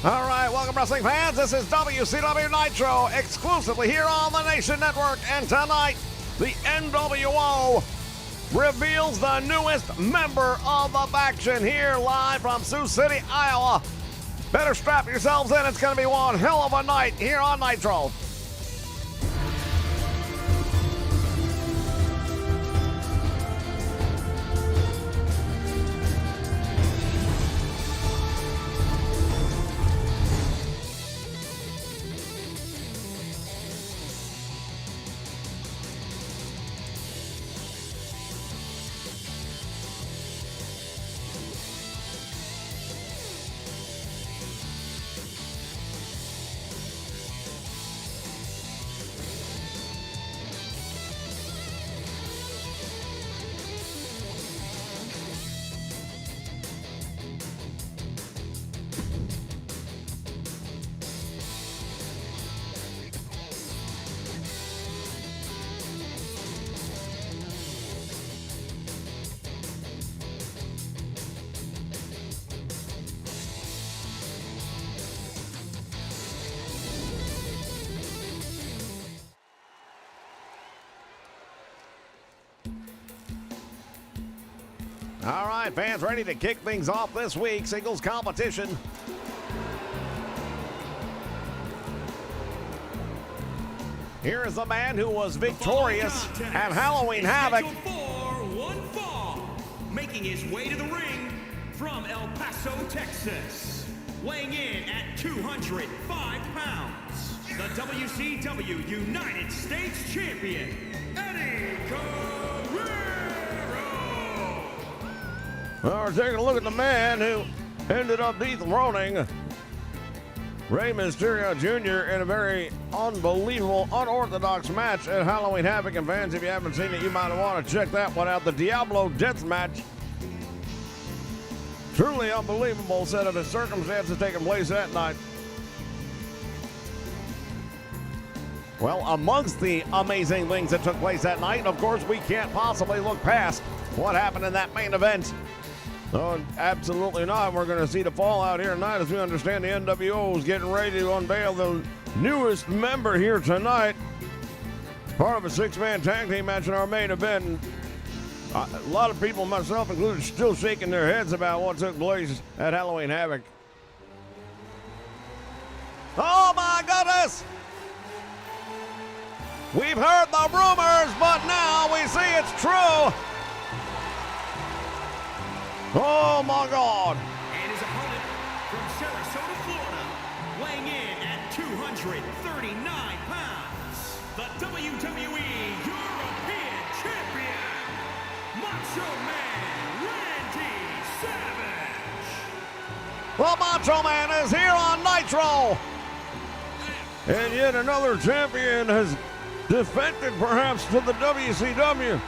All right, welcome wrestling fans. This is WCW Nitro, exclusively here on the Nation Network. And tonight, the NWO reveals the newest member of the faction here live from Sioux City, Iowa. Better strap yourselves in. It's going to be one hell of a night here on Nitro. All right, fans, ready to kick things off this week. Singles competition. Here is the man who was victorious at Halloween Havoc. One fall, making his way to the ring from El Paso, Texas. Weighing in at 205 pounds, the WCW United States Champion, Eddie Guerrero. Well, we're taking a look at the man who ended up dethroning Rey Mysterio Jr. in a very unbelievable, unorthodox match at Halloween Havoc. And fans, if you haven't seen it, you might want to check that one out. The Diablo Death Match. Truly unbelievable set of circumstances taking place that night. Well, amongst the amazing things that took place that night, of course, we can't possibly look past what happened in that main event. No, absolutely not. We're going to see the fallout here tonight as we understand the NWO is getting ready to unveil the newest member here tonight. Part of a six-man tag team match in our main event. A lot of people, myself included, still shaking their heads about what took place at Halloween Havoc. Oh my goodness! We've heard the rumors, but now we see it's true. Oh my God! And his opponent from Sarasota, Florida, weighing in at 239 pounds, the WWE European Champion, Macho Man Randy Savage. Well, Macho Man is here on Nitro. And yet another champion has defected perhaps to the WCW.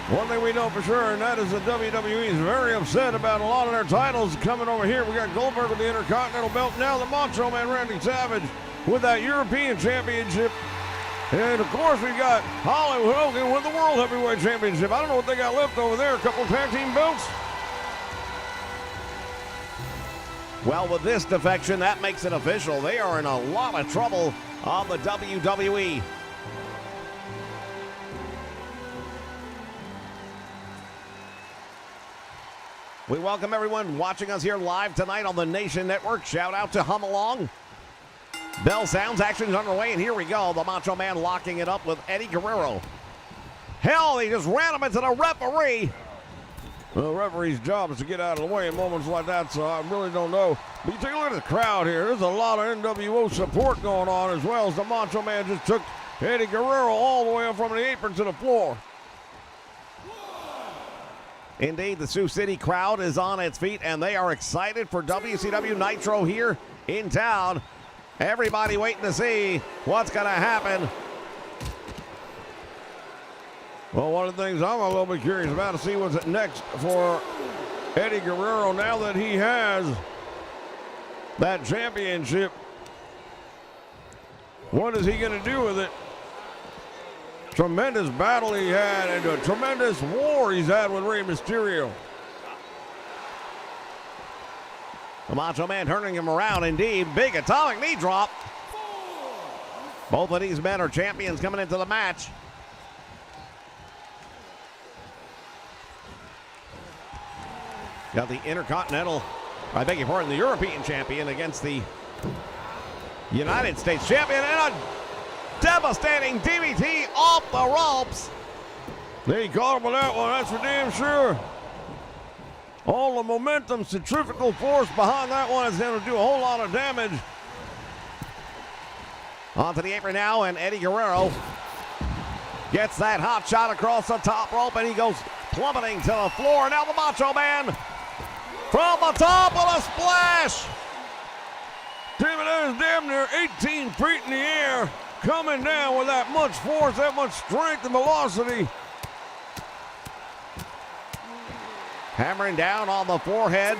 One thing we know for sure, and that is the WWE is very upset about a lot of their titles coming over here. We got Goldberg with the Intercontinental Belt. Now the Macho Man Randy Savage with that European Championship. And of course we got Hollywood Hogan with the World Heavyweight Championship. I don't know what they got left over there. A couple tag team belts. Well, with this defection, that makes it official. They are in a lot of trouble on the WWE. We welcome everyone watching us here live tonight on the Nation Network. Shout out to Hum Along. Bell sounds, action's underway, and here we go. The Macho Man locking it up with Eddie Guerrero. Hell, he just ran him into the referee. Well, the referee's job is to get out of the way in moments like that, so I really don't know. But you take a look at the crowd here. There's a lot of NWO support going on as well as the Macho Man just took Eddie Guerrero all the way up from the apron to the floor. Indeed, the Sioux City crowd is on its feet, and they are excited for WCW Nitro here in town. Everybody waiting to see what's going to happen. Well, one of the things I'm a little bit curious about to see what's next for Eddie Guerrero now that he has that championship. What is he going to do with it? Tremendous battle he had and a tremendous war he's had with Rey Mysterio. The Macho Man turning him around indeed. Big atomic knee drop. Both of these men are champions coming into the match. Got the Intercontinental, I beg your pardon, the European champion against the United States champion, and a devastating DVT off the ropes. They caught him with that one, that's for damn sure. All the momentum, centrifugal force behind that one is going to do a whole lot of damage. Onto the apron now, and Eddie Guerrero gets that hot shot across the top rope, and he goes plummeting to the floor. Now the Macho Man from the top with a splash. David, that is damn near 18 feet in the air, coming down with that much force, that much strength and velocity. Hammering down on the forehead.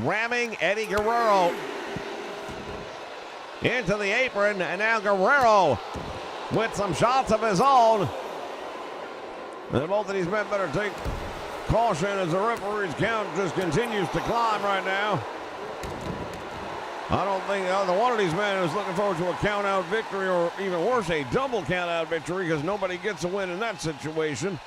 Ramming Eddie Guerrero into the apron, and now Guerrero with some shots of his own. And both of these men better take caution as the referee's count just continues to climb right now. I don't think either one of these men is looking forward to a count-out victory, or even worse, a double count-out victory, because nobody gets a win in that situation.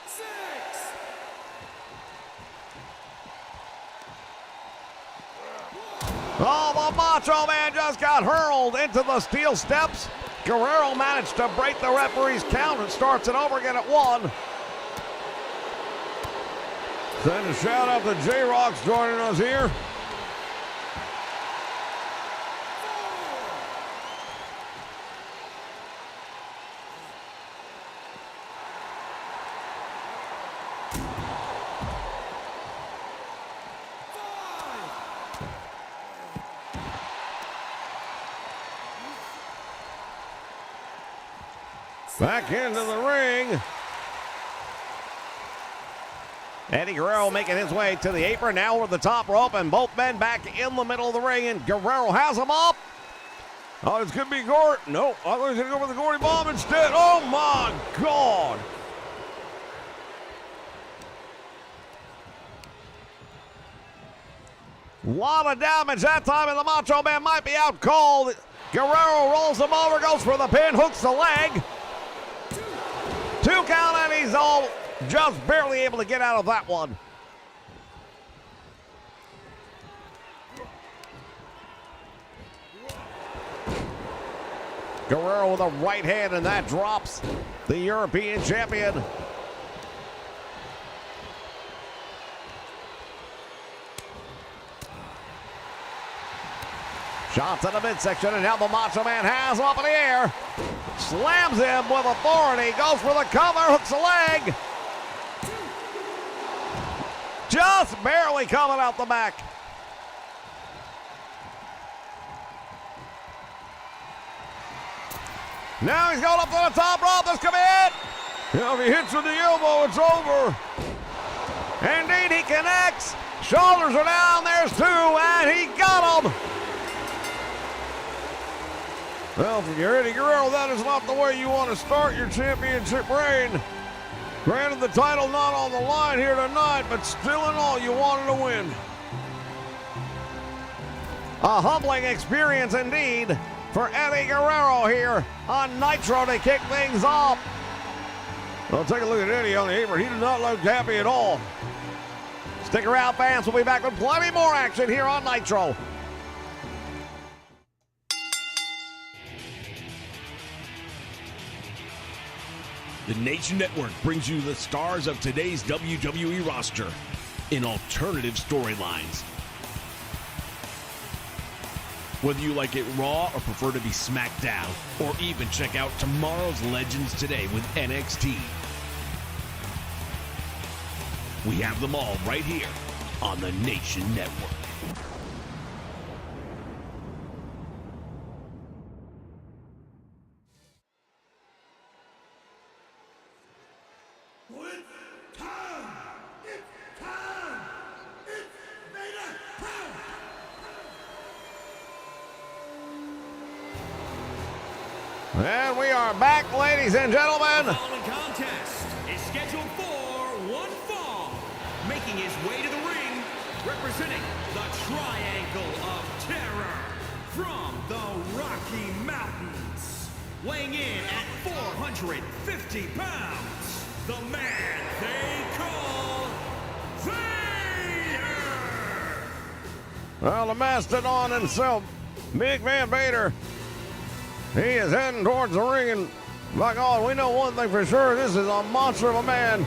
Oh, the Macho Man just got hurled into the steel steps. Guerrero managed to break the referee's count and starts it over again at 1. Send a shout out to J-Rock's joining us here. Back into the ring. Eddie Guerrero making his way to the apron, now over the top rope, and both men back in the middle of the ring, and Guerrero has him up. Oh, this could be Gort. No, I thought he was going to go for the Gordy Bomb instead. Oh, my God. A lot of damage that time, and the Macho Man might be out cold. Guerrero rolls him over, goes for the pin, hooks the leg. 2 count, and he's all just barely able to get out of that one. Guerrero with a right hand, and that drops the European champion. Shots in the midsection, and now the Macho Man has him up in the air. Slams him with authority, goes for the cover, hooks the leg. Just barely coming out the back. Now he's going up to the top rope. This could be it. If he hits with the elbow, it's over. Indeed, he connects. Shoulders are down. There's 2, and he got him. Well, if you're Eddie Guerrero, that is not the way you want to start your championship reign. Granted, the title not on the line here tonight, but still in all, you wanted to win. A humbling experience indeed for Eddie Guerrero here on Nitro to kick things off. Well, take a look at Eddie on the apron. He did not look happy at all. Stick around, fans. We'll be back with plenty more action here on Nitro. The Nation Network brings you the stars of today's WWE roster in alternative storylines. Whether you like it raw or prefer to be smacked down, or even check out tomorrow's Legends today with NXT. We have them all right here on the Nation Network. And we are back, ladies and gentlemen. The following contest is scheduled for one representing the Triangle of Terror from the Rocky Mountains, weighing in at 450 pounds, the man they call Vader! Well, the mastodon himself, Big Man Vader, he is heading towards the ring, and by God, we know one thing for sure, this is a monster of a man.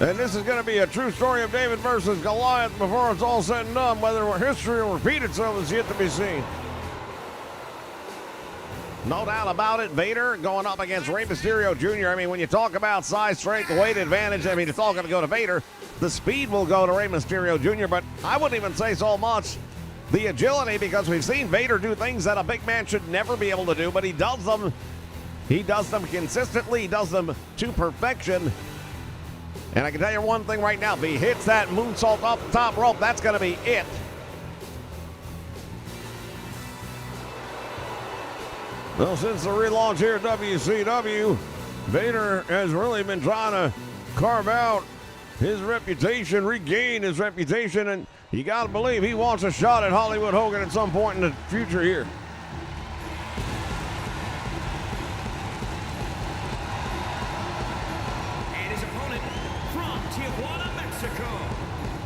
And this is going to be a true story of David versus Goliath before it's all said and done. Whether history will repeat itself is yet to be seen. No doubt about it, Vader going up against Rey Mysterio Jr. I mean, when you talk about size, strength, weight advantage, I mean, it's all going to go to Vader. The speed will go to Rey Mysterio Jr., but I wouldn't even say so much the agility, because we've seen Vader do things that a big man should never be able to do, but he does them. He does them consistently. He does them to perfection. And I can tell you one thing right now, if he hits that moonsault off the top rope, that's going to be it. Well, since the relaunch here at WCW, Vader has really been trying to carve out his reputation, regain his reputation, and you got to believe he wants a shot at Hollywood Hogan at some point in the future here.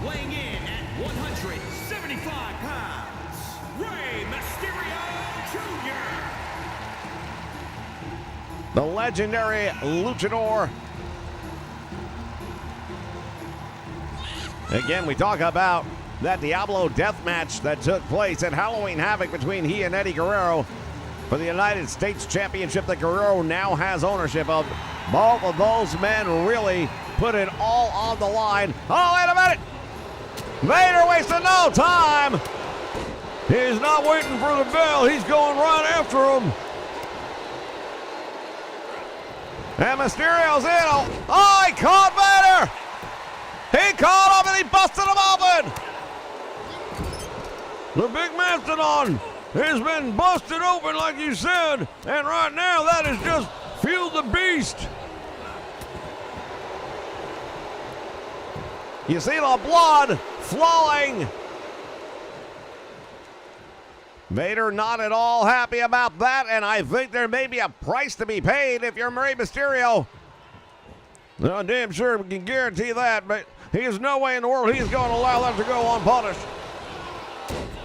Weighing in at 175 pounds, Rey Mysterio Jr. The legendary luchador. Again, we talk about that Diablo death match that took place at Halloween Havoc between he and Eddie Guerrero for the United States Championship that Guerrero now has ownership of. Both of those men really put it all on the line. Oh, wait a minute! Vader wasting no time. He's not waiting for the bell. He's going right after him. And Mysterio's in. Oh, he caught Vader. He caught him and he busted him open. The big mastodon has been busted open, like you said. And right now, that has just fueled the beast. You see the blood flowing. Vader not at all happy about that, and I think there may be a price to be paid if you're Rey Mysterio. No, damn sure we can guarantee that, but there's no way in the world he's going to allow that to go unpunished.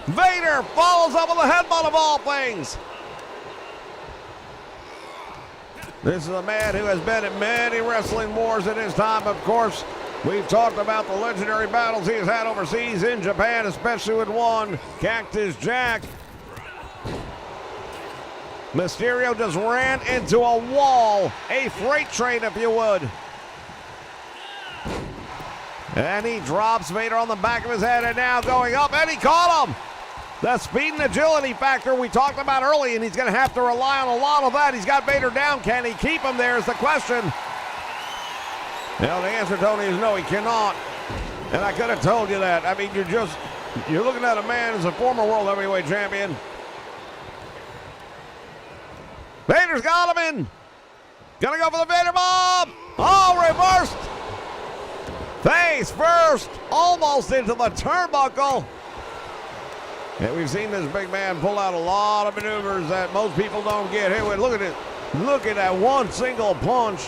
Vader follows up with a headbutt of all things. This is a man who has been in many wrestling wars in his time, of course. We've talked about the legendary battles he has had overseas in Japan, especially with one, Cactus Jack. Mysterio just ran into a wall, a freight train, if you would. And he drops Vader on the back of his head, and now going up, and he caught him. The speed and agility factor we talked about early, and he's going to have to rely on a lot of that. He's got Vader down. Can he keep him there is the question. Now, the answer, Tony, is no, he cannot. And I could have told you that. I mean, you're looking at a man who's a former world heavyweight champion. Vader's got him in. Gonna go for the Vader bomb. Oh, reversed. Face first, almost into the turnbuckle. And we've seen this big man pull out a lot of maneuvers that most people don't get hit with. Look at it. Look at that one single punch.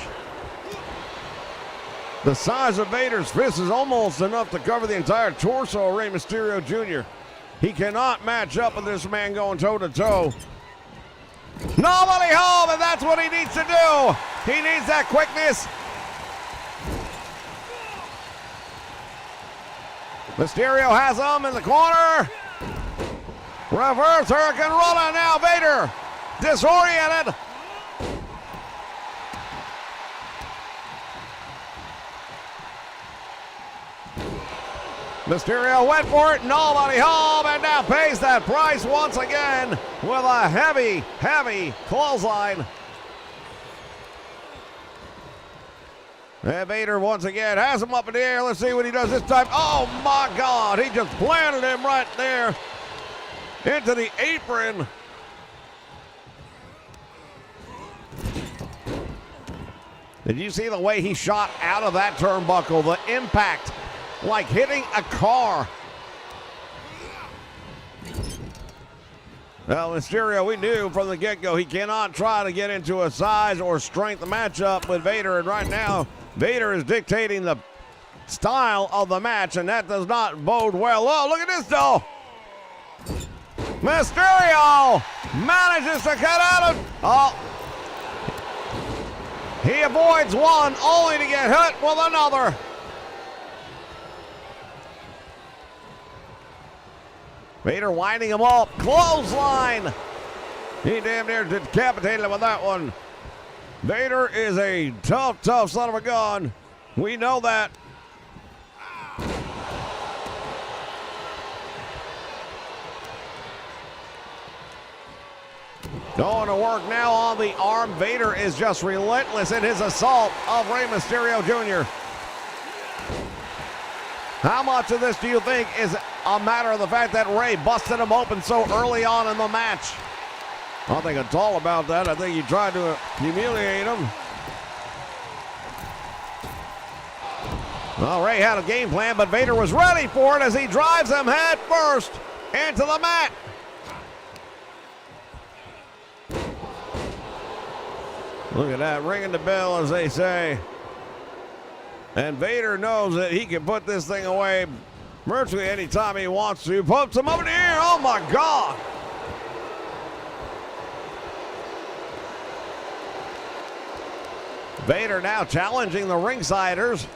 The size of Vader's fist is almost enough to cover the entire torso of Rey Mysterio Jr. He cannot match up with this man going toe-to-toe. Nobody home, and that's what he needs to do. He needs that quickness. Mysterio has him in the corner. Reverse Hurricane Rana now. Vader disoriented. Mysterio went for it, nobody home, and now pays that price once again with a heavy, heavy clothesline. And Vader once again has him up in the air. Let's see what he does this time. Oh my God, he just planted him right there into the apron. Did you see the way he shot out of that turnbuckle? The impact like hitting a car. Well, Mysterio, we knew from the get-go he cannot try to get into a size or strength matchup with Vader, and right now Vader is dictating the style of the match, and that does not bode well. Oh, look at this, though. Mysterio manages to cut out of... Oh. He avoids one, only to get hit with another. Vader winding him up. Clothesline. He damn near decapitated him with that one. Vader is a tough son of a gun. We know that. Going to work now on the arm. Vader is just relentless in his assault of Rey Mysterio Jr. How much of this do you think is a matter of the fact that Rey busted him open so early on in the match? I don't think it's all about that. I think he tried to humiliate him. Well, Rey had a game plan, but Vader was ready for it as he drives him head first into the mat. Look at that, ringing the bell, as they say. And Vader knows that he can put this thing away virtually anytime he wants to. Puts him up in the air. Oh, my God. Vader now challenging the ringsiders.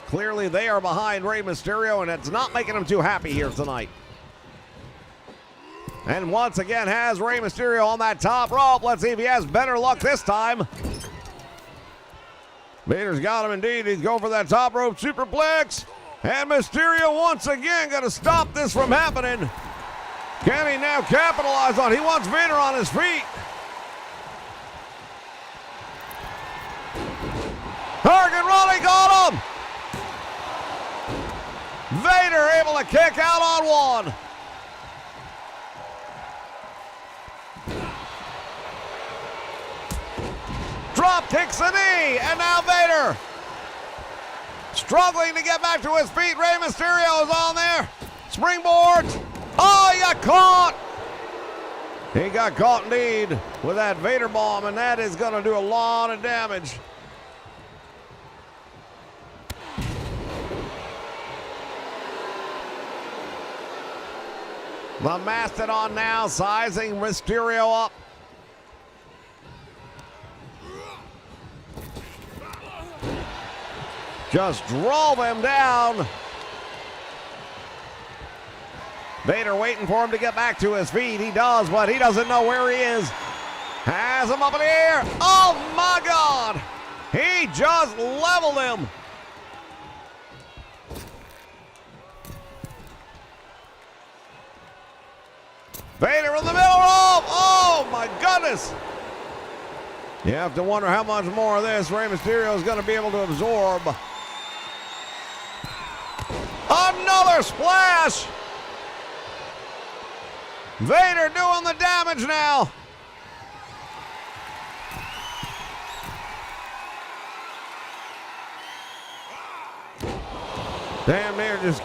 Clearly, they are behind Rey Mysterio, and it's not making them too happy here tonight. And once again has Rey Mysterio on that top rope. Let's see if he has better luck this time. Vader's got him indeed. He's going for that top rope superplex. And Mysterio once again going to stop this from happening. Can he now capitalize on it? He wants Vader on his feet. Hurricane Raleigh got him. Vader able to kick out on one. Drop kicks the knee, and now Vader struggling to get back to his feet. Rey Mysterio is on there. Springboards. Oh, he got caught. He got caught indeed with that Vader bomb, and that is going to do a lot of damage. The Mastodon now sizing Mysterio up. Just drove him down. Vader waiting for him to get back to his feet. He does, but he doesn't know where he is. Has him up in the air. Oh, my God. He just leveled him. Vader in the middle rope. Oh, my goodness. You have to wonder how much more of this Rey Mysterio is going to be able to absorb. Another splash. Vader doing the damage now. Damn near just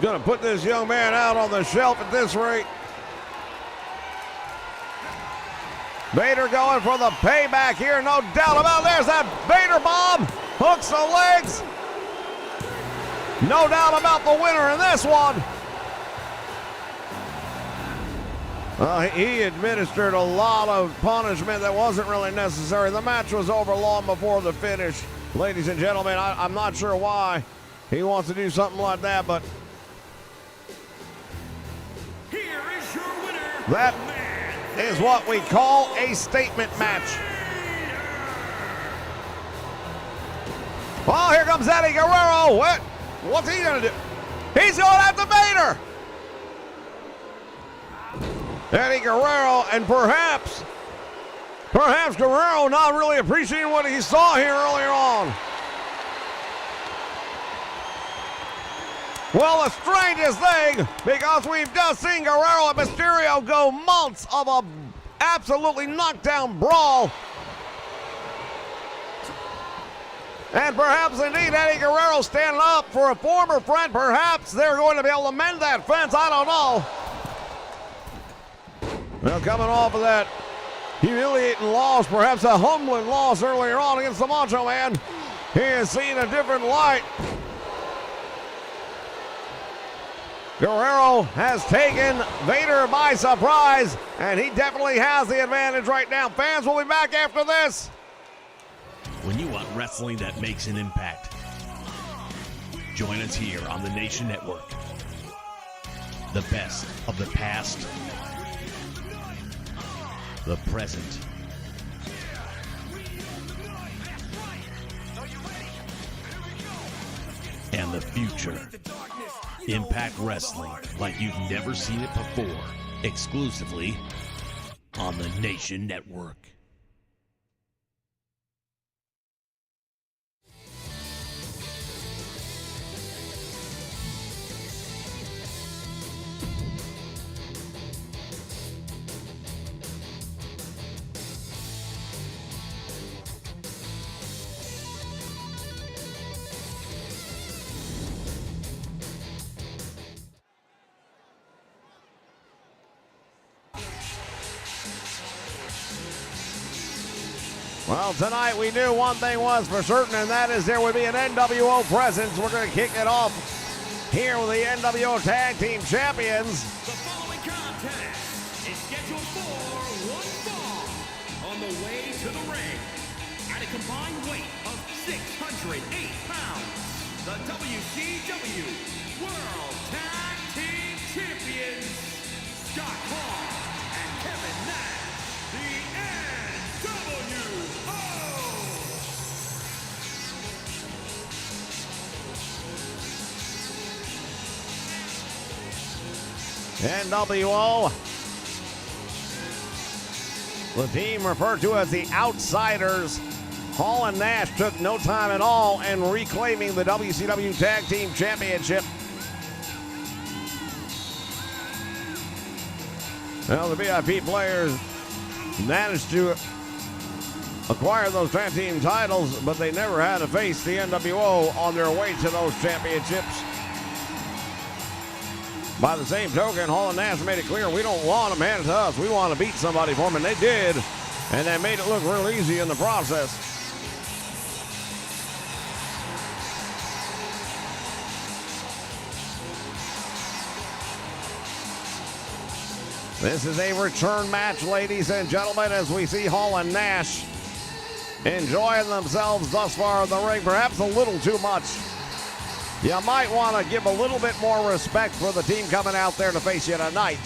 going to put this young man out on the shelf at this rate. Vader going for the payback here, no doubt about it. There's that Vader bomb. Hooks the legs. No doubt about the winner in this one. He administered a lot of punishment that wasn't really necessary. The match was over long before the finish. Ladies and gentlemen, I'm not sure why he wants to do something like that, but here is your winner. That is what we call a statement match. Oh, here comes Eddie Guerrero. What's he gonna do? He's going after Vader. Eddie Guerrero, and perhaps Guerrero not really appreciating what he saw here earlier on. Well, the strangest thing, because we've just seen Guerrero and Mysterio go months of a absolutely knockdown brawl. And perhaps indeed Eddie Guerrero standing up for a former friend. Perhaps they're going to be able to mend that fence. I don't know. Well, coming off of that humiliating loss, perhaps a humbling loss earlier on against the Macho Man, he has seen a different light. Guerrero has taken Vader by surprise, and he definitely has the advantage right now. Fans will be back after this. When you want wrestling that makes an impact, join us here on the Nation Network. The best of the past, the present, and the future. Impact Wrestling like you've never seen it before, exclusively on the Nation Network. Well, tonight we knew one thing was for certain, and that is there would be an NWO presence. We're going to kick it off here with the NWO Tag Team Champions. The following contest is scheduled for one fall on the way to the ring. At a combined weight of 608 pounds, the WCW World Tag Team Champions, Scott Hall and Kevin Nash, the NWO. NWO, the team referred to as the Outsiders. Hall and Nash took no time at all in reclaiming the WCW Tag Team Championship. Well, the VIP players managed to acquire those tag team titles, but they never had to face the NWO on their way to those championships. By the same token, Hall and Nash made it clear we don't want them handed to us. We want to beat somebody for them, and they did. And they made it look real easy in the process. This is a return match, ladies and gentlemen, as we see Hall and Nash enjoying themselves thus far in the ring. Perhaps a little too much. You might want to give a little bit more respect for the team coming out there to face you tonight.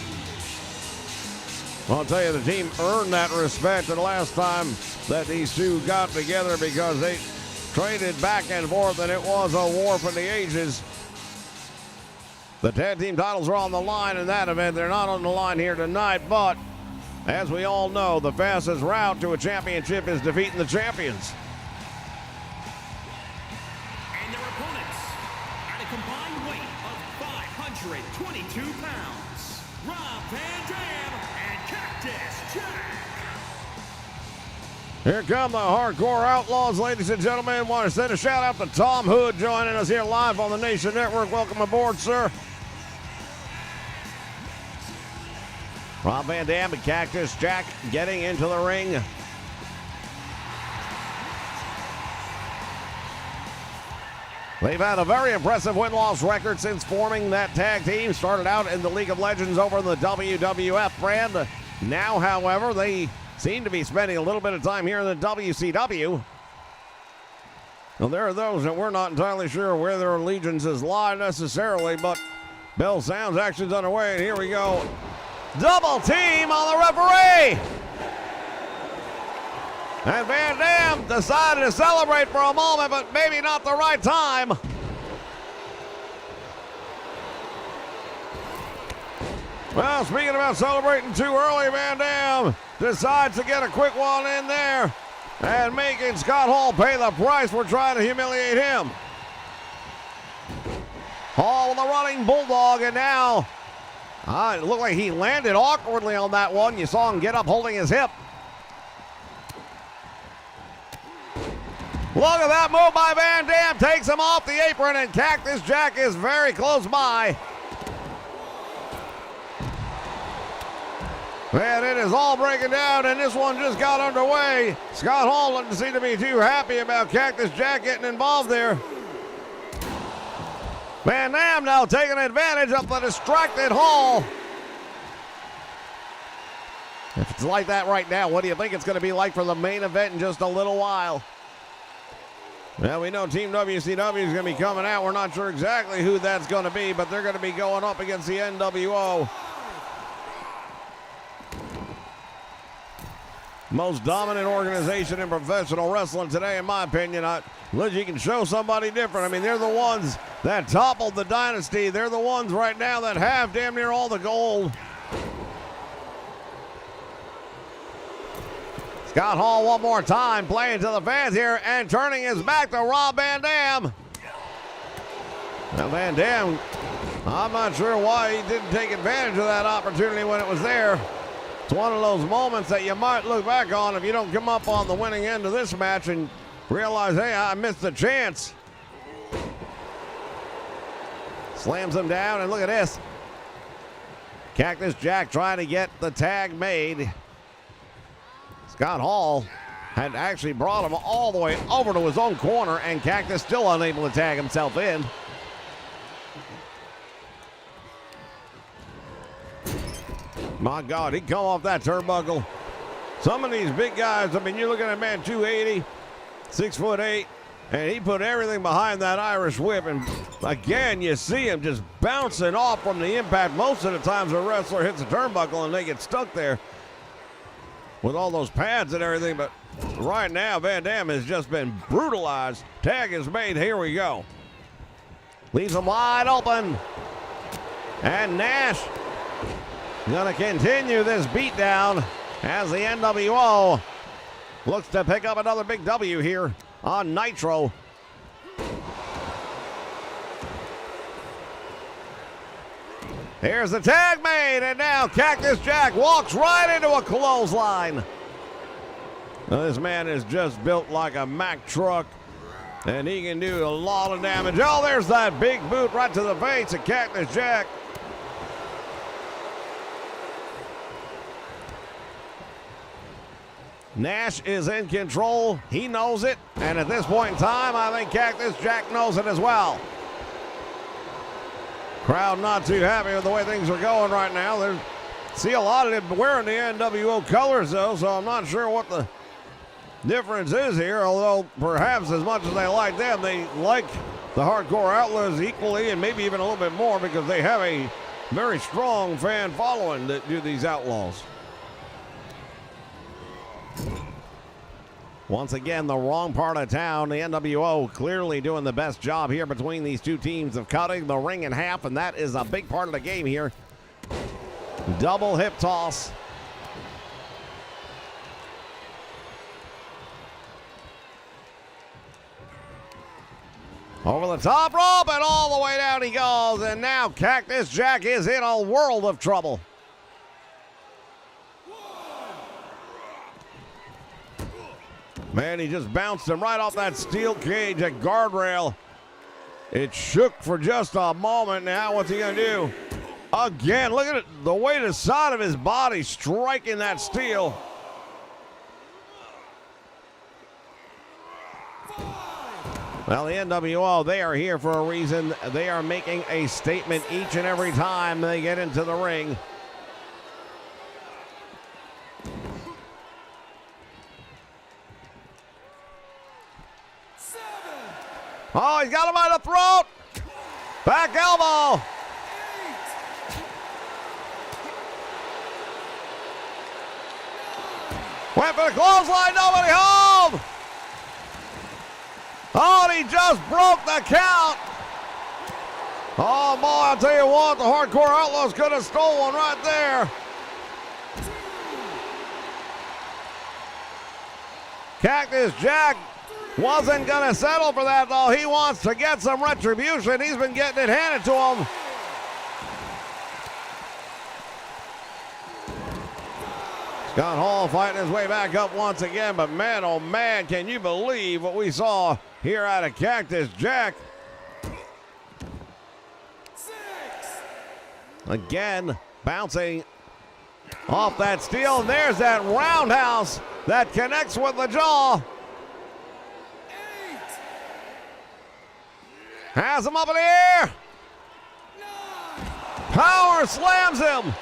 I'll tell you, the team earned that respect the last time that these two got together because they traded back and forth, and it was a war for the ages. The tag team titles are on the line in that event. They're not on the line here tonight, but as we all know, the fastest route to a championship is defeating the champions. Combined weight of 522 pounds, Rob Van Dam and Cactus Jack. Here come the Hardcore Outlaws, ladies and gentlemen. Want to send a shout out to Tom Hood joining us here live on the Nation Network. Welcome aboard, sir. Rob Van Dam and Cactus Jack getting into the ring. They've had a very impressive win-loss record since forming that tag team. Started out in the League of Legends over in the WWF brand. Now, however, they seem to be spending a little bit of time here in the WCW. Well, there are those that we're not entirely sure where their allegiances lie necessarily, but bell sounds, action's underway, and here we go. Double team on the referee! And Van Dam decided to celebrate for a moment, but maybe not the right time. Well, speaking about celebrating too early, Van Dam decides to get a quick one in there and making Scott Hall pay the price for trying to humiliate him. Hall with a running bulldog, and now it looked like he landed awkwardly on that one. You saw him get up holding his hip. Look at that move by Van Dam. Takes him off the apron, and Cactus Jack is very close by. Man, it is all breaking down, and this one just got underway. Scott Hall doesn't seem to be too happy about Cactus Jack getting involved there. Van Dam now taking advantage of the distracted Hall. If it's like that right now, what do you think it's going to be like for the main event in just a little while? Well, we know Team WCW is going to be coming out. We're not sure exactly who that's going to be, but they're going to be going up against the NWO. Most dominant organization in professional wrestling today, in my opinion. Unless you can show somebody different. I mean, they're the ones that toppled the dynasty. They're the ones right now that have damn near all the gold. Scott Hall one more time, playing to the fans here and turning his back to Rob Van Dam. Now Van Dam, I'm not sure why he didn't take advantage of that opportunity when it was there. It's one of those moments that you might look back on if you don't come up on the winning end of this match and realize, hey, I missed the chance. Slams him down, and look at this. Cactus Jack trying to get the tag made. Scott Hall had actually brought him all the way over to his own corner, and Cactus still unable to tag himself in. My God, he'd come off that turnbuckle. Some of these big guys, I mean, you're looking at a man 280, 6'8", and he put everything behind that Irish whip. And again, you see him just bouncing off from the impact. Most of the times a wrestler hits a turnbuckle and they get stuck there with all those pads and everything. But right now, Van Dam has just been brutalized. Tag is made. Here we go. Leaves him wide open. And Nash gonna continue this beatdown as the NWO looks to pick up another big W here on Nitro. Here's the tag made, and now Cactus Jack walks right into a clothesline. Now, this man is just built like a Mack truck, and he can do a lot of damage. Oh, there's that big boot right to the face of Cactus Jack. Nash is in control. He knows it. And at this point in time, I think Cactus Jack knows it as well. Crowd not too happy with the way things are going right now. See a lot of them wearing the NWO colors, though, so I'm not sure what the difference is here. Although, perhaps as much as they like them, they like the Hardcore Outlaws equally, and maybe even a little bit more, because they have a very strong fan following that do these Outlaws. Once again, the wrong part of town. The NWO clearly doing the best job here between these two teams of cutting the ring in half, and that is a big part of the game here. Double hip toss. Over the top rope and all the way down he goes, and now Cactus Jack is in a world of trouble. Man, he just bounced him right off that steel cage, that guardrail. It shook for just a moment. Now what's he going to do? Again, look at it, the way the side of his body striking that steel. Well, the NWO, they are here for a reason. They are making a statement each and every time they get into the ring. Oh, he's got him by the throat. Back elbow. Went for the clothesline, nobody home. Oh, and he just broke the count. Oh, boy, I'll tell you what, the Hardcore Outlaws could have stolen right there. Cactus Jack wasn't going to settle for that, though. He wants to get some retribution. He's been getting it handed to him. Scott Hall fighting his way back up once again, but man, oh man, can you believe what we saw here out of Cactus Jack? Again, bouncing off that steel. There's that roundhouse that connects with the jaw. Has him up in the air. Power slams him.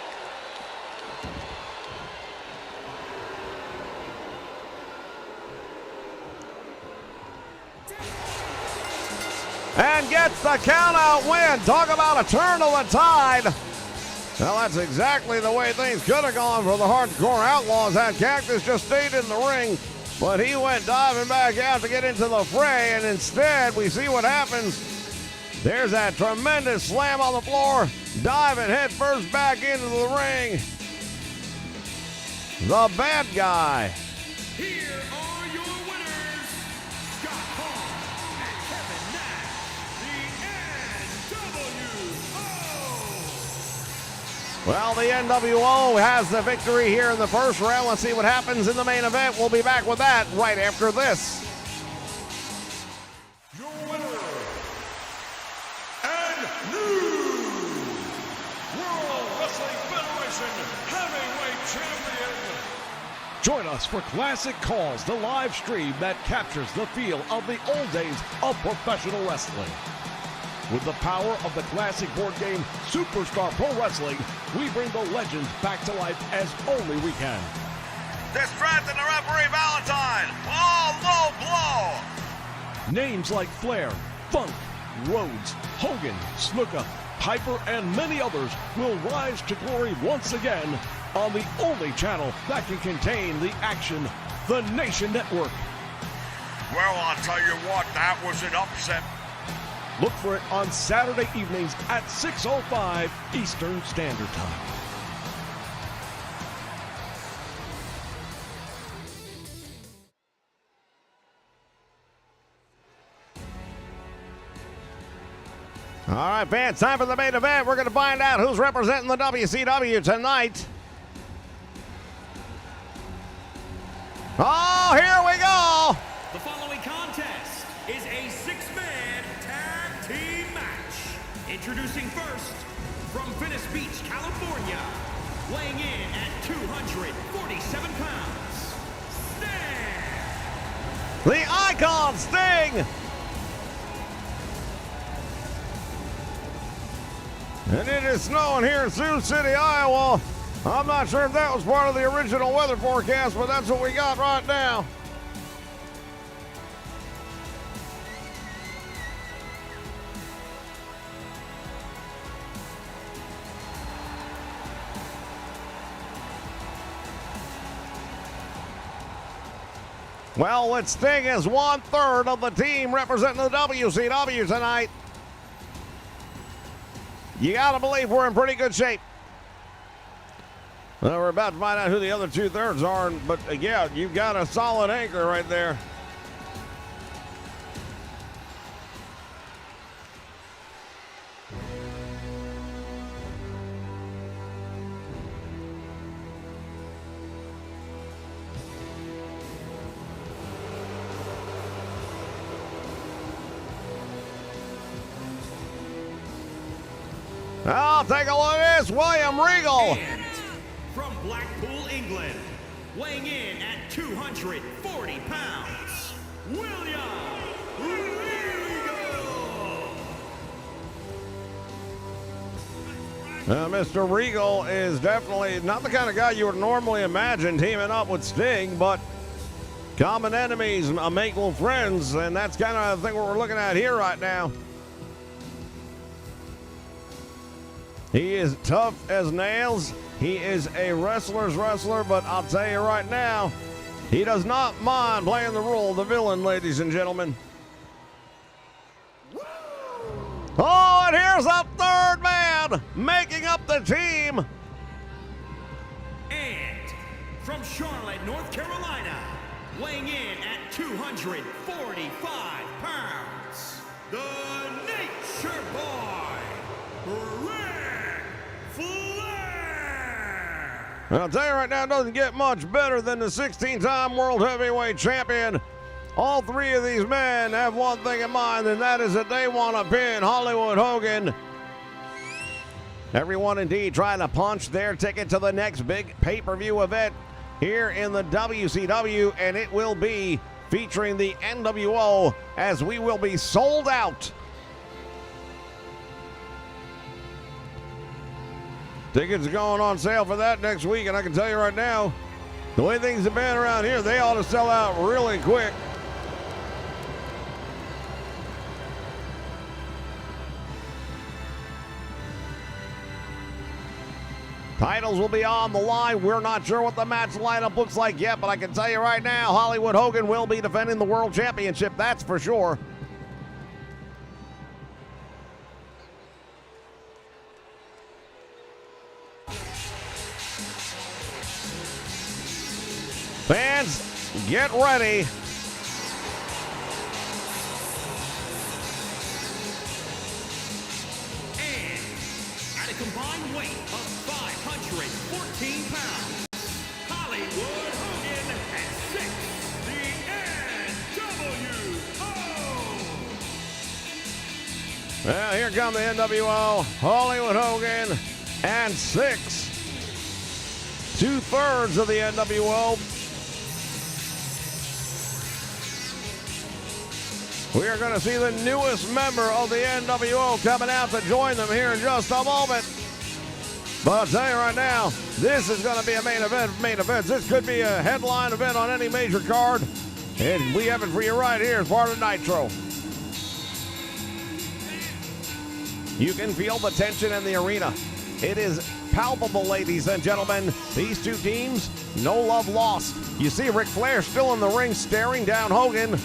And gets the count-out win. Talk about a turn of the tide. Well, that's exactly the way things could have gone for the Hardcore Outlaws had Cactus just stayed in the ring, but he went diving back out to get into the fray, and instead we see what happens. There's that tremendous slam on the floor, diving head first back into the ring. The bad guy. Here are your winners, Scott Hall and Kevin Nash, the NWO. Well, the NWO has the victory here in the first round. Let's see what happens in the main event. We'll be back with that right after this. Your winner and new World Wrestling Federation Heavyweight Champion. Join us for Classic Calls, the live stream that captures the feel of the old days of professional wrestling. With the power of the classic board game Superstar Pro Wrestling, we bring the legends back to life as only we can. Distracting the referee Valentine. Oh, low blow. Names like Flair, Funk, Rhodes, Hogan, Snuka, Piper, and many others will rise to glory once again on the only channel that can contain the action, the Nation Network. Well, I'll tell you what, that was an upset. Look for it on Saturday evenings at 6:05 Eastern Standard Time. All right, fans, time for the main event. We're going to find out who's representing the WCW tonight. Oh, here we go. The following contest is a six-man tag team match. Introducing first, from Venice Beach, California, weighing in at 247 pounds, Sting. The Icon Sting. And it is snowing here in Sioux City, Iowa. I'm not sure if that was part of the original weather forecast, but that's what we got right now. Well, with Sting as 1/3 of the team representing the WCW tonight, you gotta believe we're in pretty good shape. Well, we're about to find out who the other 2/3 are, but yeah, you've got a solid anchor right there. Oh, take a look at this, William Regal. And from Blackpool, England, weighing in at 240 pounds, William Regal. Mr. Regal is definitely not the kind of guy you would normally imagine teaming up with Sting, but common enemies make little friends, and that's kind of the thing what we're looking at here right now. He is tough as nails. He is a wrestler's wrestler, but I'll tell you right now, he does not mind playing the role of the villain, ladies and gentlemen. Oh, and here's a third man making up the team. And from Charlotte, North Carolina, weighing in at 245 pounds, the Nature Boy, Ric Flair. I'll tell you right now, it doesn't get much better than the 16-time World Heavyweight Champion. All three of these men have one thing in mind, and that is that they want to pin Hollywood Hogan. Everyone indeed trying to punch their ticket to the next big pay-per-view event here in the WCW, and it will be featuring the NWO, as we will be sold out. Tickets are going on sale for that next week, and I can tell you right now, the way things have been around here, they ought to sell out really quick. Titles will be on the line. We're not sure what the match lineup looks like yet, but I can tell you right now, Hollywood Hogan will be defending the World Championship, that's for sure. Fans, get ready. And at a combined weight of 514 pounds, Hollywood Hogan at 6, the NWO. Well, here come the NWO, Hollywood Hogan, and 6. 2/3 of the NWO. We are going to see the newest member of the NWO coming out to join them here in just a moment. But I'll tell you right now, this is going to be a main event. This could be a headline event on any major card. And we have it for you right here as part of Nitro. You can feel the tension in the arena. It is palpable, ladies and gentlemen. These two teams, no love lost. You see Ric Flair still in the ring staring down Hogan.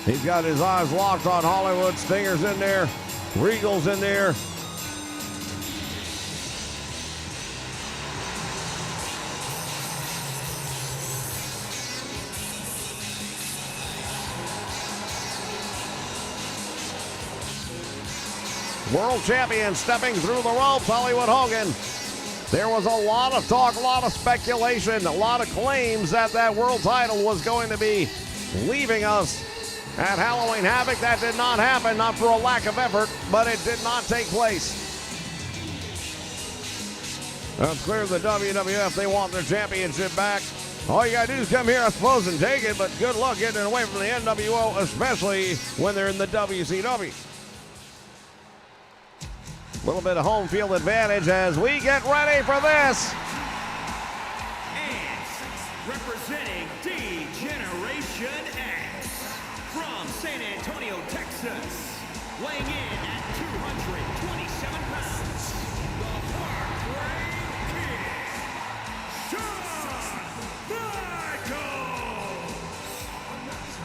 He's got his eyes locked on Hollywood. Stinger's in there. Regal's in there. World champion stepping through the ropes, Hollywood Hogan. There was a lot of talk, a lot of speculation, a lot of claims that that world title was going to be leaving us at Halloween Havoc. That did not happen, not for a lack of effort, but it did not take place. It's clear the WWF, they want their championship back. All you gotta do is come here, I suppose, and take it, but good luck getting it away from the NWO, especially when they're in the WCW. A little bit of home field advantage as we get ready for this. And representing D-Generation X from San Antonio, Texas, weighing in at 227 pounds, the Heartbreak Kid, Shawn Michaels.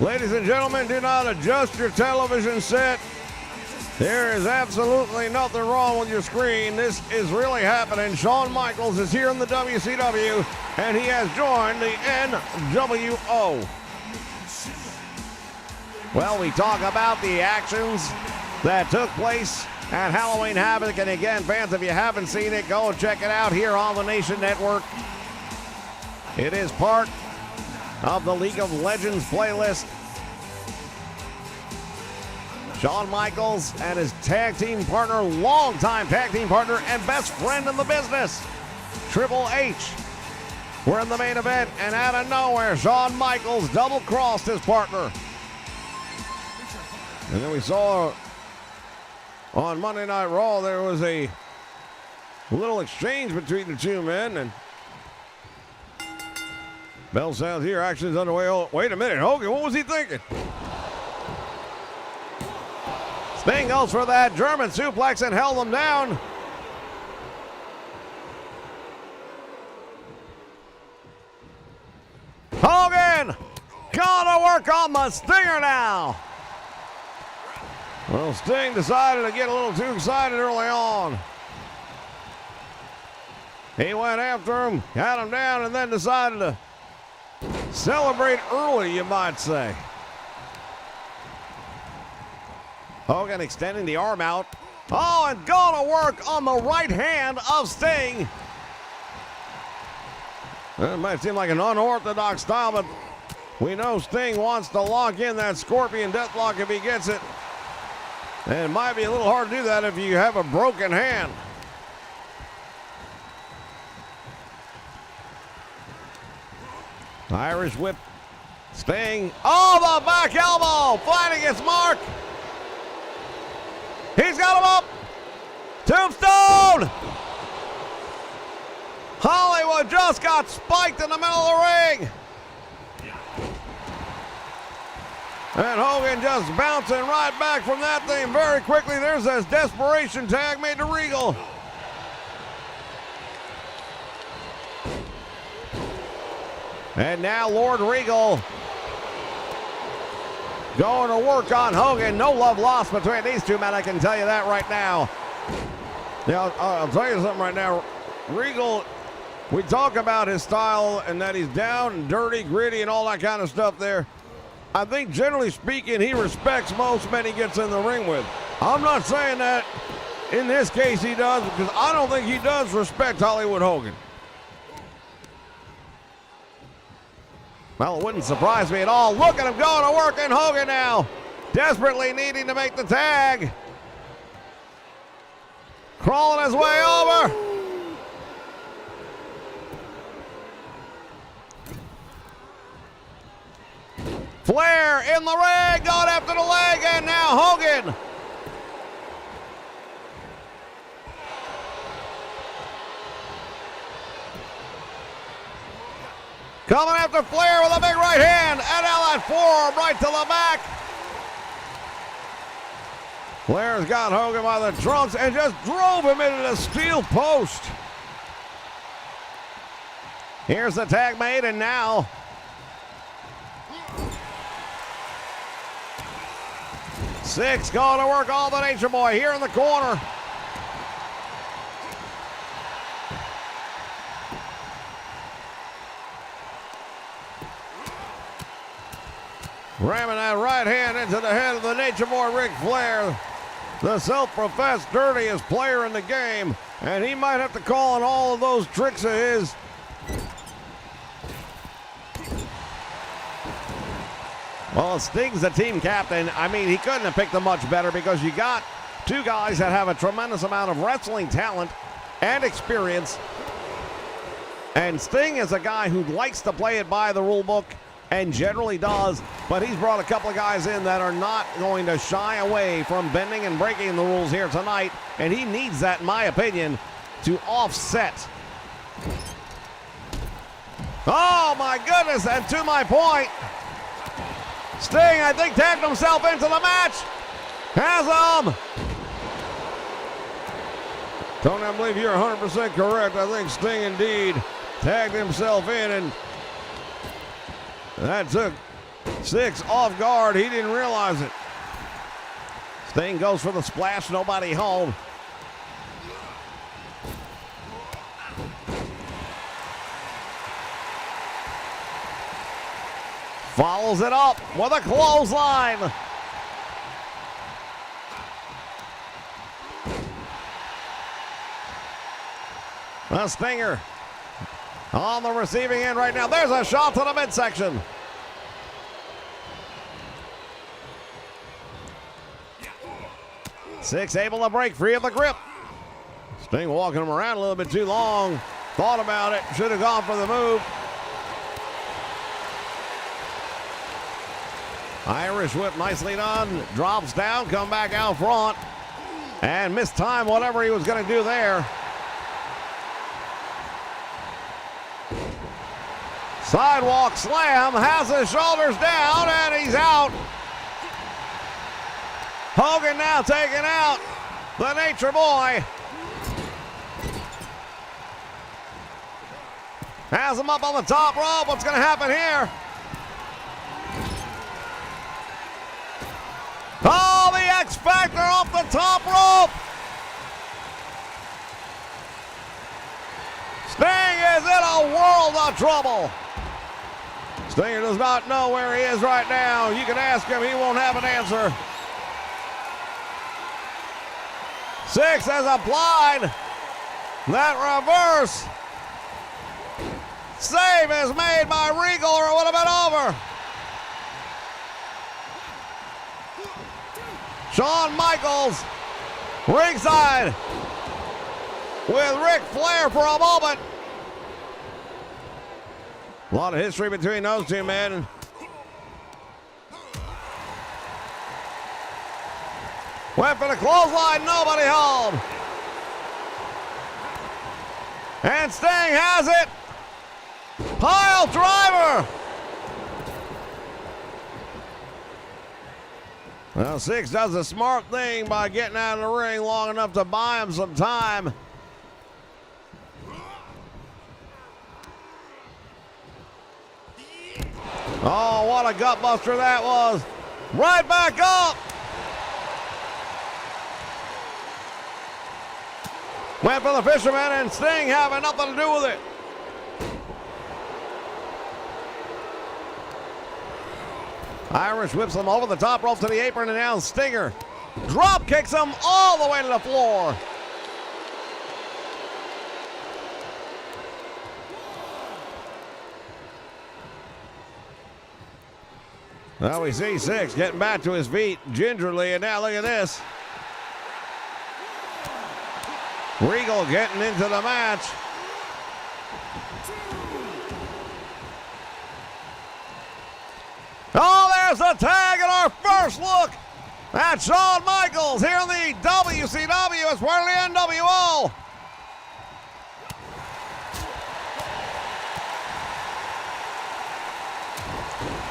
Ladies and gentlemen, do not adjust your television set. There is absolutely nothing wrong with your screen. This is really happening. Shawn Michaels is here in the WCW, and he has joined the NWO. Well, we talk about the actions that took place at Halloween Havoc. And again, fans, if you haven't seen it, go and check it out here on the Nation Network. It is part of the League of Legends playlist. Shawn Michaels and his tag team partner, longtime tag team partner, and best friend in the business, Triple H, were in the main event, and out of nowhere, Shawn Michaels double-crossed his partner. And then we saw on Monday Night Raw, there was a little exchange between the two men, and bell sounds here, action is underway. Oh, wait a minute, Hogan, what was he thinking? Sting goes for that German suplex and held him down. Hogan, gotta work on the Stinger now. Well, Sting decided to get a little too excited early on. He went after him, had him down, and then decided to celebrate early, you might say. Hogan extending the arm out. Oh, and gonna work on the right hand of Sting. It might seem like an unorthodox style, but we know Sting wants to lock in that Scorpion Deathlock if he gets it. And it might be a little hard to do that if you have a broken hand. Irish whip. Sting. Oh, the back elbow. Flat against Mark. He's got him up. Tombstone. Hollywood just got spiked in the middle of the ring. And Hogan just bouncing right back from that thing very quickly. There's this desperation tag made to Regal. And now Lord Regal going to work on Hogan. No love lost between these two men, I can tell you that right now. Now, I'll tell you something right now. Regal, we talk about his style and that he's down and dirty, gritty, and all that kind of stuff there. I think generally speaking, he respects most men he gets in the ring with. I'm not saying that in this case he does, because I don't think he does respect Hollywood Hogan. Well, it wouldn't surprise me at all. Look at him going to work in Hogan now. Desperately needing to make the tag. Crawling his way over. Flair in the ring, going after the leg, and now Hogan. Coming after Flair with a big right hand, and now that forearm right to the back. Flair's got Hogan by the trunks and just drove him into the steel post. Here's the tag made, and now Six going to work all the Nature Boy here in the corner. Ramming that right hand into the head of the Nature Boy, Ric Flair, the self-professed dirtiest player in the game, and he might have to call on all of those tricks of his. Well, Sting's the team captain. I mean, he couldn't have picked them much better, because you got two guys that have a tremendous amount of wrestling talent and experience. And Sting is a guy who likes to play it by the rule book and generally does, but he's brought a couple of guys in that are not going to shy away from bending and breaking the rules here tonight, and he needs that, in my opinion, to offset. Oh, my goodness, and to my point, Sting, I think, tagged himself into the match. Has him. Tony, I believe you're 100% correct. I think Sting indeed tagged himself in, and that took Six off guard. He didn't realize it. Sting goes for the splash. Nobody home. Follows it up with a clothesline. A Stinger on the receiving end right now. There's a shot to the midsection. Six able to break free of the grip. Sting walking him around a little bit too long. Thought about it. Should have gone for the move. Irish whip nicely done. Drops down, come back out front. And missed time, whatever he was going to do there. Sidewalk slam, has his shoulders down, and he's out. Hogan now taking out the Nature Boy. Has him up on the top rope. What's going to happen here? Oh, the X Factor off the top rope. Sting is in a world of trouble. Stinger does not know where he is right now. You can ask him, he won't have an answer. Six has applied that reverse. Save is made by Regal, or it would have been over. Shawn Michaels ringside with Ric Flair for a moment. A lot of history between those two men. Went for the clothesline, nobody home. And Sting has it. Pile driver. Well, Six does a smart thing by getting out of the ring long enough to buy him some time. Oh, what a gut buster that was. Right back up. Went for the fisherman, and Sting having nothing to do with it. Irish whips him over the top rope to the apron, and now Stinger drop kicks him all the way to the floor. Now we see Six getting back to his feet gingerly, and now look at this. Regal getting into the match. Oh, there's the tag and our first look at Shawn Michaels here in the WCW as part of the NWO.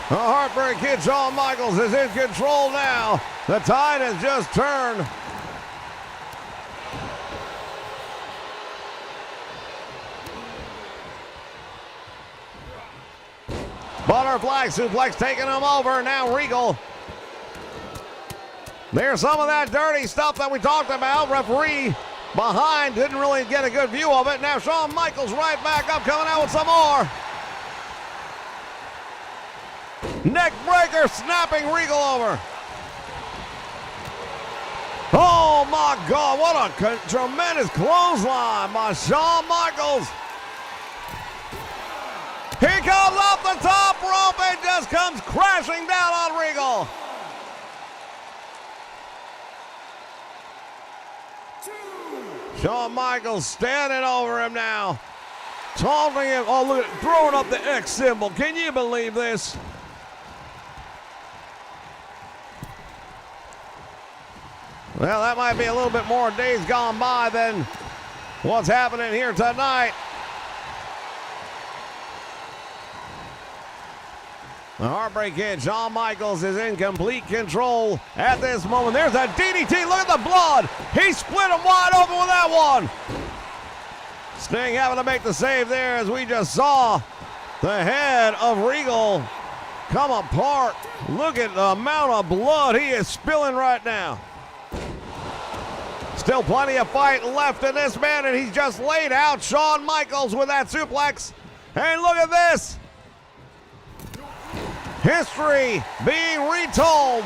The Heartbreak Kid Shawn Michaels is in control now. The tide has just turned. Butterfly suplex taking him over. Now Regal. There's some of that dirty stuff that we talked about. Referee behind didn't really get a good view of it. Now Shawn Michaels right back up, coming out with some more. Neck breaker, snapping Regal over. Oh my God, what a tremendous clothesline by Shawn Michaels. He comes off the top rope and just comes crashing down on Regal. Shawn Michaels standing over him now. Taunting him. Oh, look at throwing up the X symbol. Can you believe this? Well, that might be a little bit more days gone by than what's happening here tonight. The Heartbreak Kid, Shawn Michaels, is in complete control at this moment. There's a DDT. Look at the blood. He split him wide open with that one. Sting having to make the save there as we just saw the head of Regal come apart. Look at the amount of blood he is spilling right now. Still plenty of fight left in this man, and he's just laid out Shawn Michaels with that suplex. And look at this. History being retold.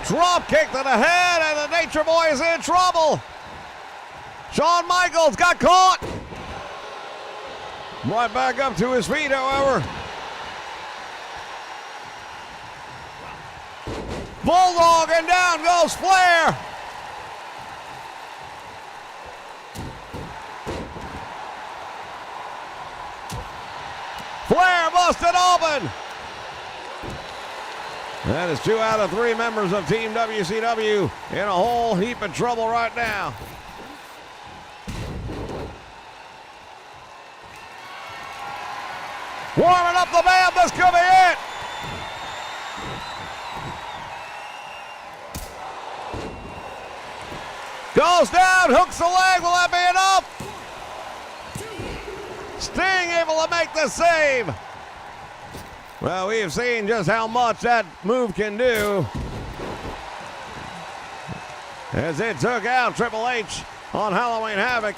Drop kick to the head, and the Nature Boy is in trouble. Shawn Michaels got caught. Right back up to his feet, however. Bulldog, and down goes Flair. Flair busted open. That is 2 out of 3 members of Team WCW in a whole heap of trouble right now. Warming up the band, this could be it. Goes down, hooks the leg, will that be enough? Sting able to make the save. Well, we have seen just how much that move can do as it took out Triple H on Halloween Havoc.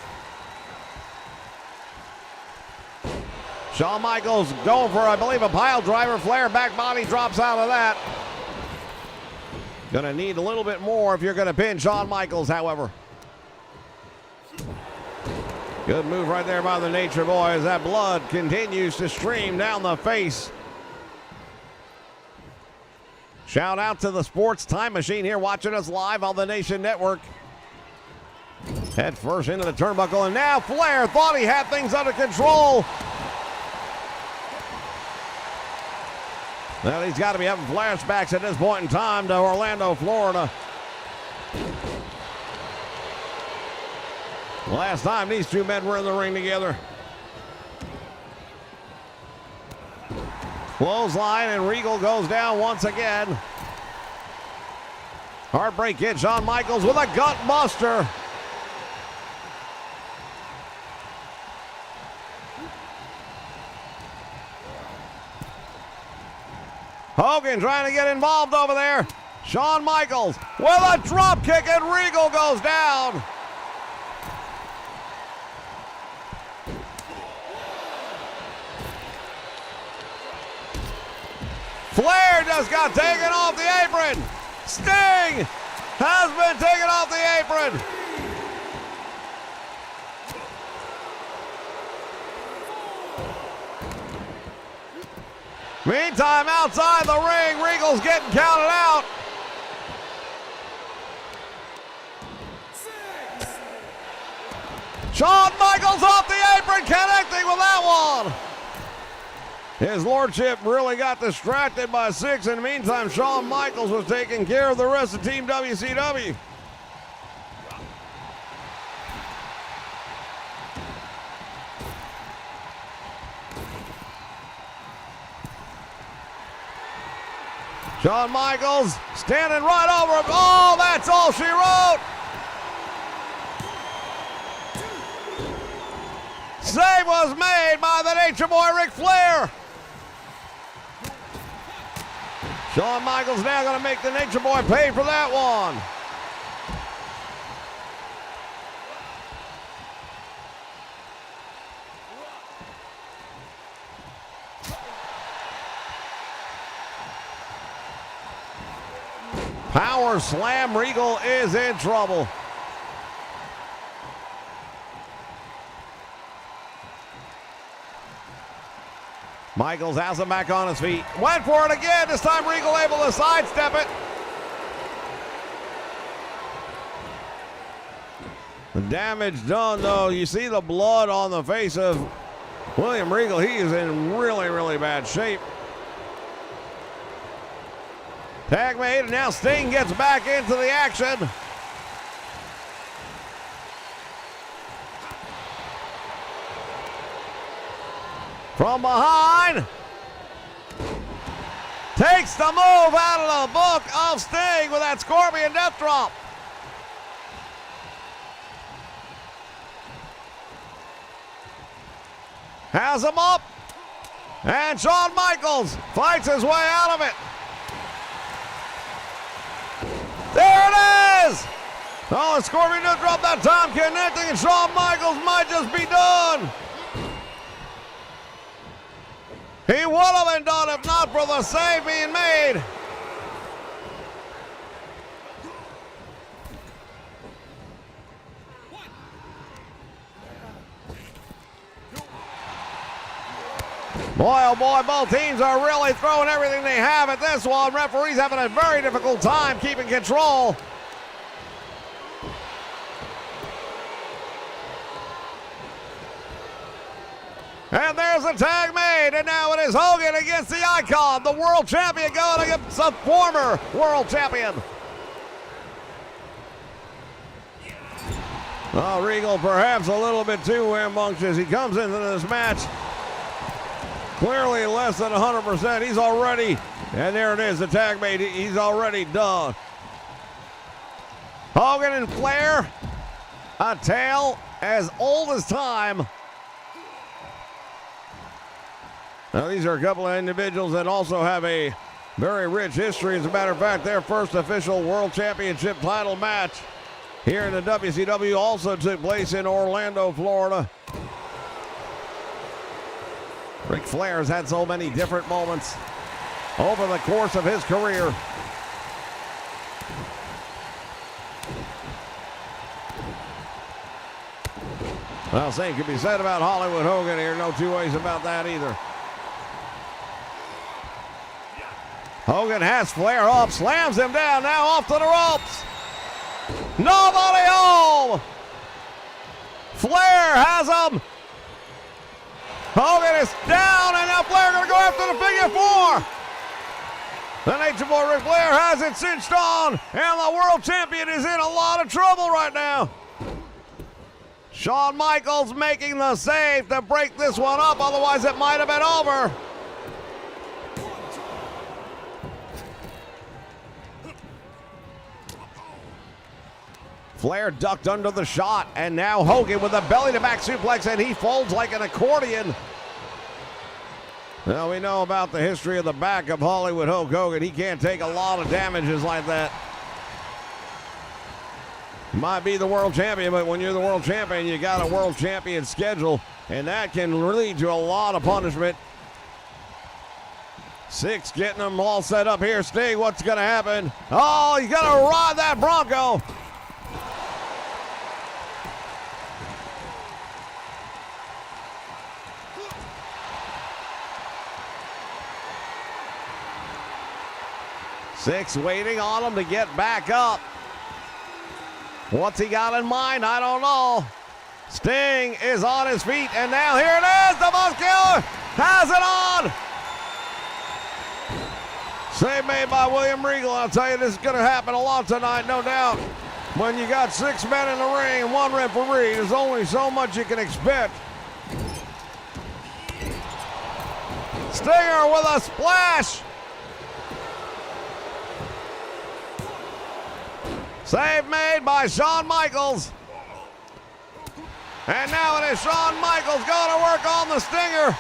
Shawn Michaels going for, I believe, a pile driver. Flair back body drops out of that. Gonna need a little bit more if you're gonna pin Shawn Michaels, however. Good move right there by the Nature Boy as that blood continues to stream down the face. Shout out to the Sports Time Machine here watching us live on the Nation Network. Head first into the turnbuckle, and now Flair thought he had things under control. Well, he's got to be having flashbacks at this point in time to Orlando, Florida. Last time these two men were in the ring together. Clothesline, and Regal goes down once again. Heartbreak Kid Shawn Michaels with a gut buster. Hogan trying to get involved over there. Shawn Michaels with a drop kick, and Regal goes down. Flair just got taken off the apron. Sting has been taken off the apron. Meantime, outside the ring, Regal's getting counted out. Shawn Michaels off the apron, connecting with that one. His lordship really got distracted by Six. In the meantime, Shawn Michaels was taking care of the rest of Team WCW. Shawn Michaels standing right over him. Oh, that's all she wrote. Save was made by the Nature Boy, Ric Flair. Shawn Michaels now going to make the Nature Boy pay for that one. Power slam. Regal is in trouble. Michaels has him back on his feet. Went for it again. This time Regal able to sidestep it. The damage done, though. You see the blood on the face of William Regal. He is in really, really bad shape. Tag made, and now Sting gets back into the action. From behind. Takes the move out of the book of Sting with that Scorpion Death Drop. Has him up. And Shawn Michaels fights his way out of it. There it is! Oh, the Scorpion Death Drop that time connecting, and Shawn Michaels might just be done. He would have been done if not for the save being made. Boy, oh boy, both teams are really throwing everything they have at this one. Referees having a very difficult time keeping control. And there's a tag made, and now it is Hogan against the Icon, the world champion, going against the former world champion. Oh, Regal perhaps a little bit too rambunctious. He comes into this match clearly less than 100%. He's already, and there it is, the tag made. He's already done. Hogan and Flair, a tale as old as time. Now, these are a couple of individuals that also have a very rich history. As a matter of fact, their first official World Championship title match here in the WCW also took place in Orlando, Florida. Ric Flair has had so many different moments over the course of his career. Well, same could be said about Hollywood Hogan here. No two ways about that either. Hogan has Flair up, slams him down, now off to the ropes. Nobody home. Flair has him. Hogan is down, and now Flair going to go after the figure four. The Nature Boy Ric Flair has it cinched on, and the world champion is in a lot of trouble right now. Shawn Michaels making the save to break this one up, otherwise it might have been over. Flair ducked under the shot, and now Hogan with a belly-to-back suplex, and he folds like an accordion. Well, we know about the history of the back of Hollywood Hulk Hogan. He can't take a lot of damages like that. He might be the world champion, but when you're the world champion, you got a world champion schedule, and that can lead to a lot of punishment. Six getting them all set up here. Sting, what's going to happen? Oh, he's going to ride that Bronco. Six waiting on him to get back up. What's he got in mind? I don't know. Sting is on his feet, and now here it is. The Buzz Killer has it on. Save made by William Regal. I'll tell you, this is going to happen a lot tonight, no doubt. When you got 6 men in the ring and 1 referee, there's only so much you can expect. Stinger with a splash. Save made by Shawn Michaels. And now it is Shawn Michaels going to work on the Stinger.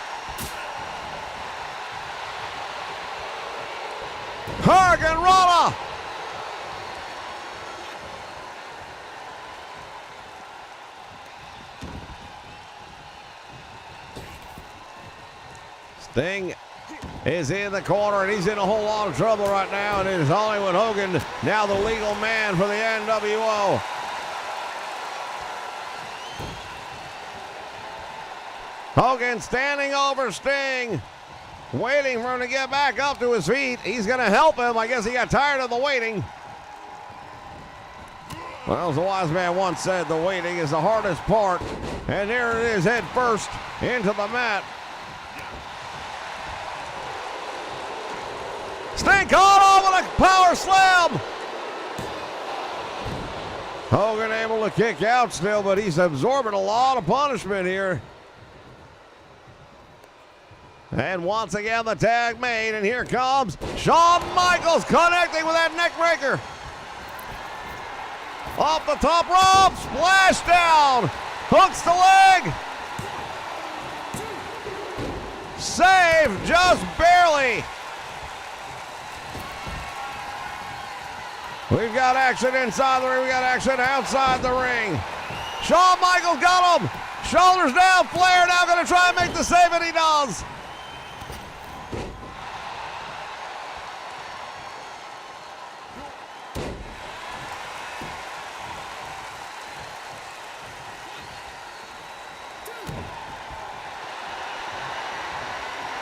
Hurricane Rana. Sting is in the corner, and he's in a whole lot of trouble right now. And it is Hollywood Hogan, now the legal man for the NWO. Hogan standing over Sting, waiting for him to get back up to his feet. He's going to help him. I guess he got tired of the waiting. Well, as the wise man once said, the waiting is the hardest part. And there it is, head first into the mat. Sting caught on with a power slam. Hogan able to kick out still, but he's absorbing a lot of punishment here. And once again, the tag made, and here comes Shawn Michaels connecting with that neck breaker. Off the top rope, splash down, hooks the leg. Save just barely. We've got action inside the ring. We got action outside the ring. Shawn Michaels got him. Shoulders down. Flair now going to try and make the save, and he does.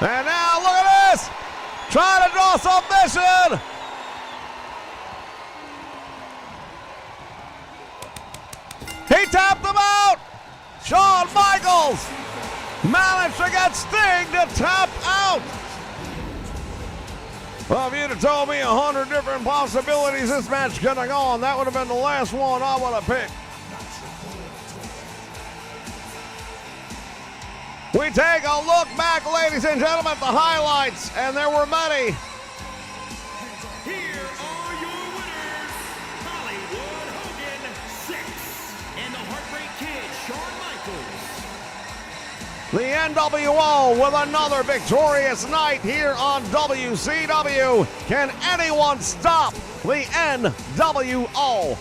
And now look at this. Trying to draw submission. He tapped him out. Shawn Michaels managed to get Sting to tap out. Well, if you'd have told me 100 different possibilities this match could have gone, that would have been the last one I would have picked. We take a look back, ladies and gentlemen, at the highlights, and there were many. Here are your winners, Hollywood Hogan 6 and the Heartbreak Kid, Shawn Michaels. The NWO with another victorious night here on WCW. Can anyone stop the NWO?